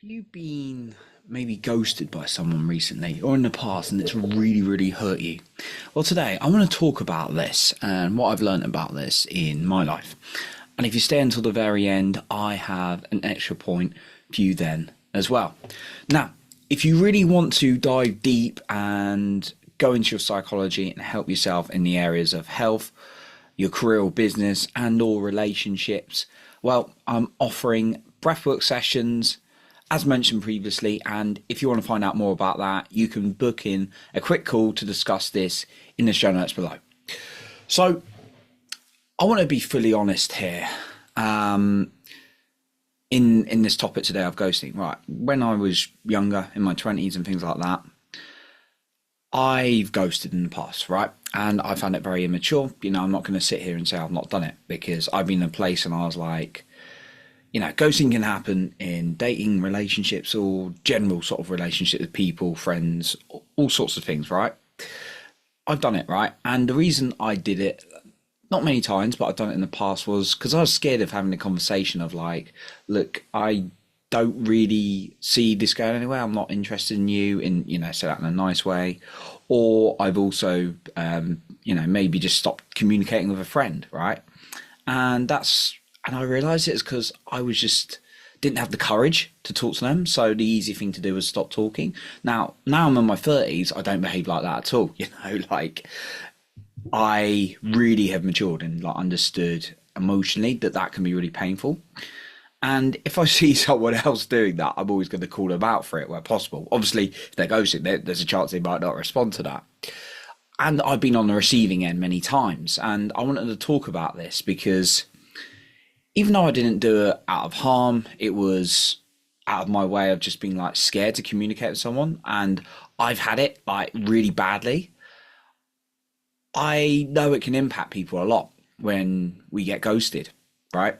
You been maybe ghosted by someone recently or in the past and it's really, really hurt you? Well, today I want to talk about this and what I've learned about this in my life. And if you stay until the very end, I have an extra point for you then as well. Now, if you really want to dive deep and go into your psychology and help yourself in the areas of health, your career or business and or relationships, well, I'm offering breathwork sessions as mentioned previously, and if you want to find out more about that, you can book in a quick call to discuss this in the show notes below. So I want to be fully honest here. In this topic today of ghosting, right? When I was younger, in my 20s and things like that, I've ghosted in the past, right? And I found it very immature. I'm not going to sit here and say I've not done it, because I've been in a place and I was like, ghosting can happen in dating, relationships, or general sort of relationship with people, friends, all sorts of things, right? I've done it, right? And the reason I did it, not many times, but I've done it in the past, was because I was scared of having a conversation of like, look, I don't really see this going anywhere. I'm not interested in you, say that in a nice way. Or I've also, maybe just stopped communicating with a friend, right? And I realised it's because I was just didn't have the courage to talk to them. So the easy thing to do was stop talking. Now I'm in my 30s. I don't behave like that at all. Like I really have matured and like understood emotionally that can be really painful. And if I see someone else doing that, I'm always going to call them out for it where possible. Obviously, if they're ghosting, there's a chance they might not respond to that. And I've been on the receiving end many times. And I wanted to talk about this because even though I didn't do it out of harm, it was out of my way of just being like scared to communicate with someone. And I've had it like really badly. I know it can impact people a lot when we get ghosted, right?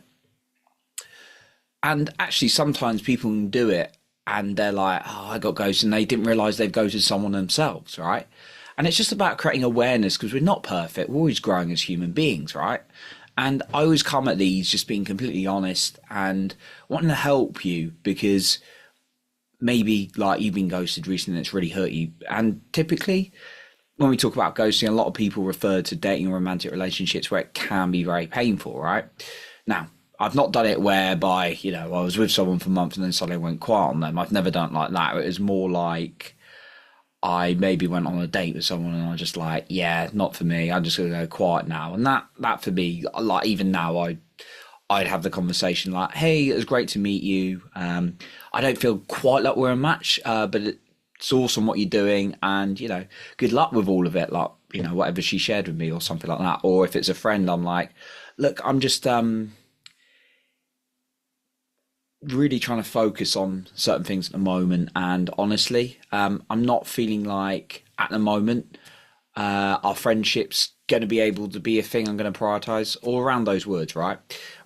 And actually, sometimes people can do it and they're like, oh, I got ghosted, and they didn't realize they've ghosted someone themselves, right? And it's just about creating awareness, because we're not perfect. We're always growing as human beings, right? And I always come at these just being completely honest and wanting to help you, because maybe like you've been ghosted recently and it's really hurt you. And typically when we talk about ghosting, a lot of people refer to dating and romantic relationships where it can be very painful, right? Now, I've not done it whereby, I was with someone for months and then suddenly went quiet on them. I've never done it like that. It was more like I maybe went on a date with someone and I was just like, yeah, not for me. I'm just gonna go quiet now. And that for me, like even now, I'd have the conversation like, hey, it was great to meet you. I don't feel quite like we're a match, but it's awesome what you're doing, and good luck with all of it. Like whatever she shared with me or something like that. Or if it's a friend, I'm like, look, I'm just really trying to focus on certain things at the moment, and honestly, I'm not feeling like at the moment our friendship's going to be able to be a thing I'm going to prioritize, all around those words, right?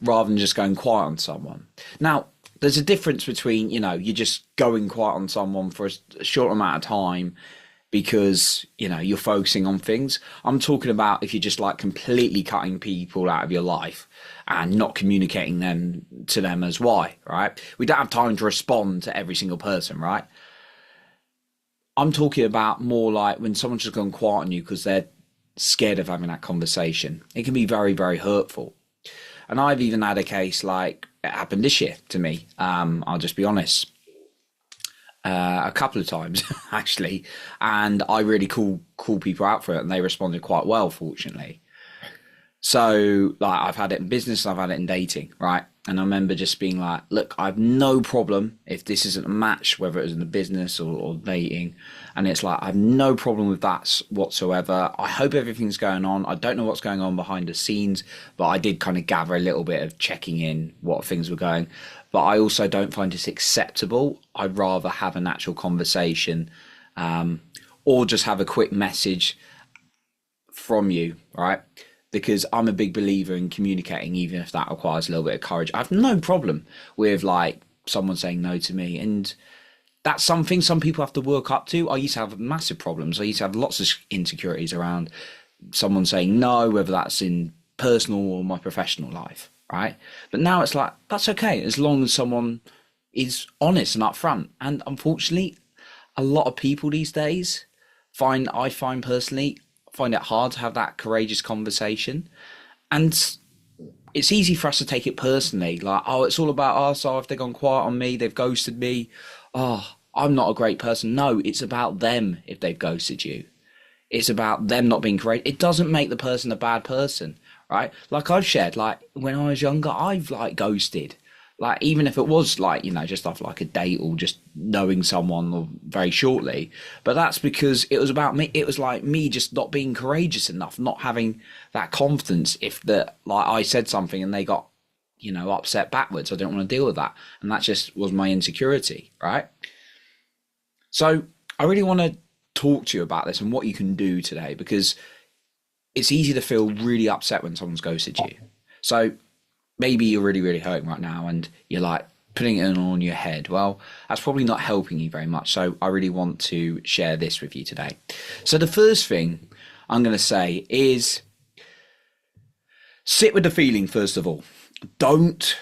Rather than just going quiet on someone. Now, there's a difference between you're just going quiet on someone for a short amount of time because you're focusing on things. I'm talking about if you're just like completely cutting people out of your life and not communicating them to them as why, right? We don't have time to respond to every single person, right? I'm talking about more like when someone's just gone quiet on you because they're scared of having that conversation. It can be very, very hurtful. And I've even had a case like it happened this year to me. I'll just be honest. A couple of times actually, and I really call people out for it, and they responded quite well, fortunately. So like I've had it in business, I've had it in dating, right? And I remember just being like, look, I have no problem if this isn't a match, whether it was in the business or dating. And it's like, I have no problem with that whatsoever. I hope everything's going on. I don't know what's going on behind the scenes, but I did kind of gather a little bit of checking in what things were going. But I also don't find this acceptable. I'd rather have an actual conversation, or just have a quick message from you, right? Because I'm a big believer in communicating, even if that requires a little bit of courage. I have no problem with like someone saying no to me, and that's something some people have to work up to. I used to have massive problems. I used to have lots of insecurities around someone saying no, whether that's in personal or my professional life, right? But now it's like, that's okay, as long as someone is honest and upfront. And unfortunately, a lot of people these days I find personally, find it hard to have that courageous conversation. And it's easy for us to take it personally, like, oh, it's all about us. Oh, if they've gone quiet on me, they've ghosted me. Oh, I'm not a great person. No, it's about them if they've ghosted you. It's about them not being great. It doesn't make the person a bad person, right? Like I've shared, like when I was younger, I've like ghosted. Like even if it was like, just off like a date or just knowing someone or very shortly. But that's because it was about me. It was like me just not being courageous enough, not having that confidence. If the like I said something and they got, upset backwards, I don't want to deal with that. And that just was my insecurity, right? So I really want to talk to you about this and what you can do today, because it's easy to feel really upset when someone's ghosted you. So maybe you're really, really hurting right now and you're like putting it on your head. Well, that's probably not helping you very much. So I really want to share this with you today. So the first thing I'm going to say is sit with the feeling, first of all. Don't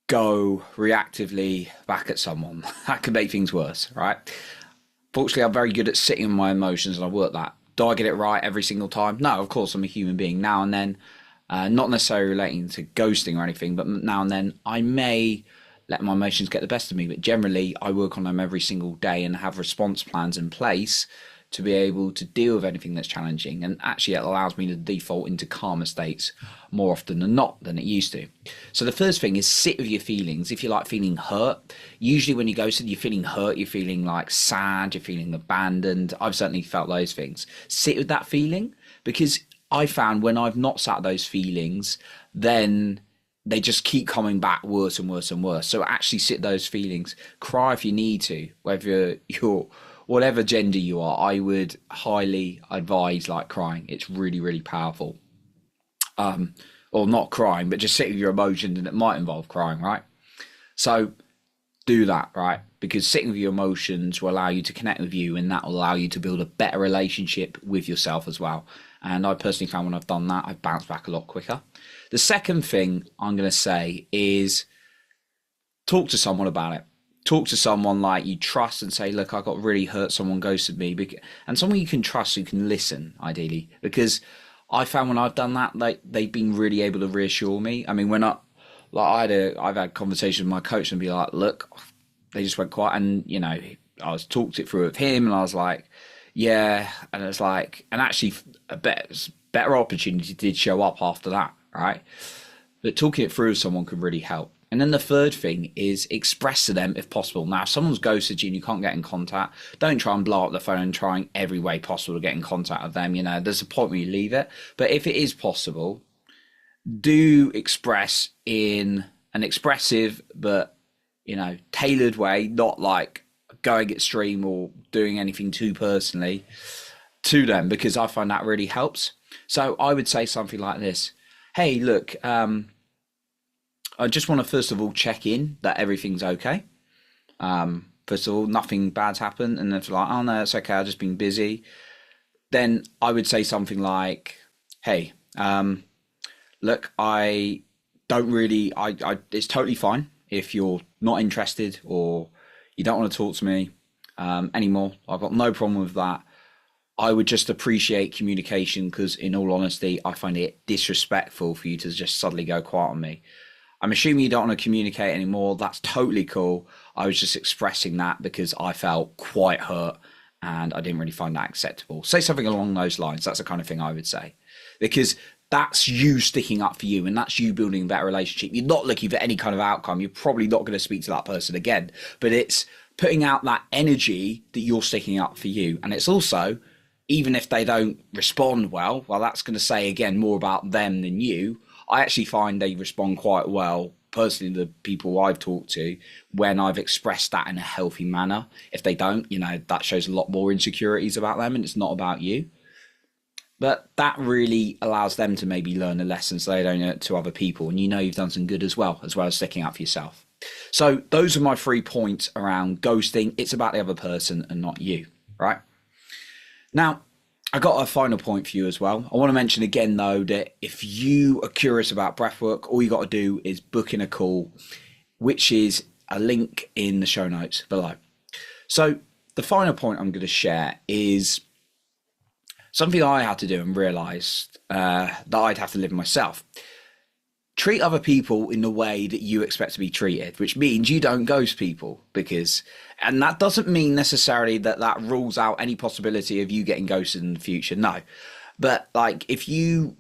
go reactively back at someone. That could make things worse, right? Fortunately, I'm very good at sitting in my emotions and I work that. Do I get it right every single time? No, of course, I'm a human being. Now and then, not necessarily relating to ghosting or anything, but now and then I may let my emotions get the best of me. But generally, I work on them every single day and have response plans in place to be able to deal with anything that's challenging. And actually, it allows me to default into calmer states more often than not than it used to. So the first thing is sit with your feelings. If you're like feeling hurt, usually when you ghosted, you're feeling hurt, you're feeling like sad, you're feeling abandoned. I've certainly felt those things. Sit with that feeling, because I found when I've not sat those feelings, then they just keep coming back worse and worse and worse. So actually sit those feelings, cry if you need to, whether you're whatever gender you are. I would highly advise like crying. It's really, really powerful. Or not crying, but just sitting with your emotions, and it might involve crying, right? So do that, right? Because sitting with your emotions will allow you to connect with you, and that will allow you to build a better relationship with yourself as well. And I personally found when I've done that, I've bounced back a lot quicker. The second thing I'm going to say is talk to someone about it. Talk to someone like you trust and say, look, I got really hurt, someone ghosted me. And someone you can trust who can listen, ideally. Because I found when I've done that, they've been really able to reassure me. I mean, I've had conversations with my coach and be like, look, they just went quiet. And, I was talked it through with him and I was like, yeah. And it's like, and actually a better opportunity did show up after that, right? But talking it through with someone could really help. And then the third thing is express to them if possible. Now, if someone's ghosted you and you can't get in contact, don't try and blow up the phone and trying every way possible to get in contact with them. There's a point where you leave it. But if it is possible, do express in an expressive but, tailored way, not like going extreme or doing anything too personally to them, because I find that really helps. So I would say something like this. Hey, look, I just want to first of all check in that everything's okay. First of all, nothing bad's happened. And if like, oh no, it's okay, I've just been busy. Then I would say something like, hey, look, I don't really, it's totally fine if you're not interested or you don't want to talk to me anymore. I've got no problem with that. I would just appreciate communication, because in all honesty, I find it disrespectful for you to just suddenly go quiet on me. I'm assuming you don't want to communicate anymore. That's totally cool. I was just expressing that because I felt quite hurt and I didn't really find that acceptable. Say something along those lines. That's the kind of thing I would say, because that's you sticking up for you and that's you building a better relationship. You're not looking for any kind of outcome. You're probably not going to speak to that person again, but it's putting out that energy that you're sticking up for you. And it's also, even if they don't respond well, that's going to say again more about them than you. I actually find they respond quite well, personally, the people I've talked to, when I've expressed that in a healthy manner. If they don't, that shows a lot more insecurities about them and it's not about you. But that really allows them to maybe learn a lesson so they don't know it to other people. And you've done some good as well as sticking up for yourself. So those are my 3 points around ghosting. It's about the other person and not you, right? Now, I got a final point for you as well. I want to mention again, though, that if you are curious about breathwork, all you got to do is book in a call, which is a link in the show notes below. So the final point I'm going to share is something I had to do and realised that I'd have to live myself. Treat other people in the way that you expect to be treated, which means you don't ghost people, and that doesn't mean necessarily that that rules out any possibility of you getting ghosted in the future. No. But like,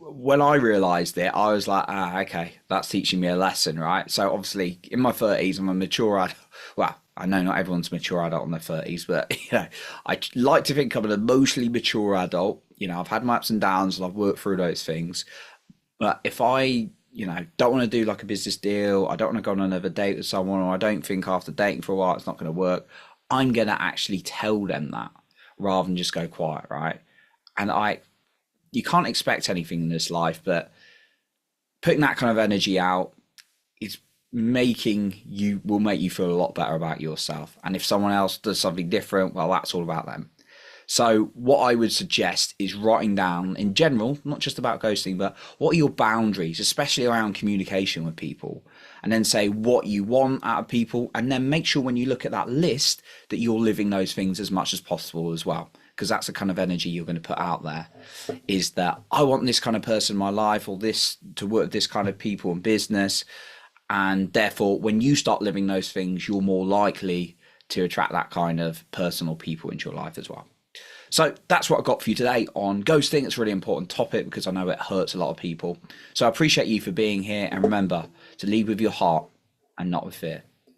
when I realised it, I was like, okay, that's teaching me a lesson, right? So obviously in my 30s, I'm a mature adult. Well, I know not everyone's mature adult in their 30s, but I like to think I'm an emotionally mature adult. I've had my ups and downs and I've worked through those things. But if I don't want to do like a business deal, I don't want to go on another date with someone, or I don't think after dating for a while it's not going to work, I'm going to actually tell them that rather than just go quiet, right? And you can't expect anything in this life, but putting that kind of energy out will make you feel a lot better about yourself. And if someone else does something different, well, that's all about them. So what I would suggest is writing down in general, not just about ghosting, but what are your boundaries, especially around communication with people, and then say what you want out of people. And then make sure when you look at that list that you're living those things as much as possible as well. Because that's the kind of energy you're going to put out there, is that I want this kind of person in my life, or this to work with this kind of people in business. And therefore, when you start living those things, you're more likely to attract that kind of person or people into your life as well. So that's what I got for you today on ghosting. It's a really important topic because I know it hurts a lot of people. So I appreciate you for being here. And remember to lead with your heart and not with fear.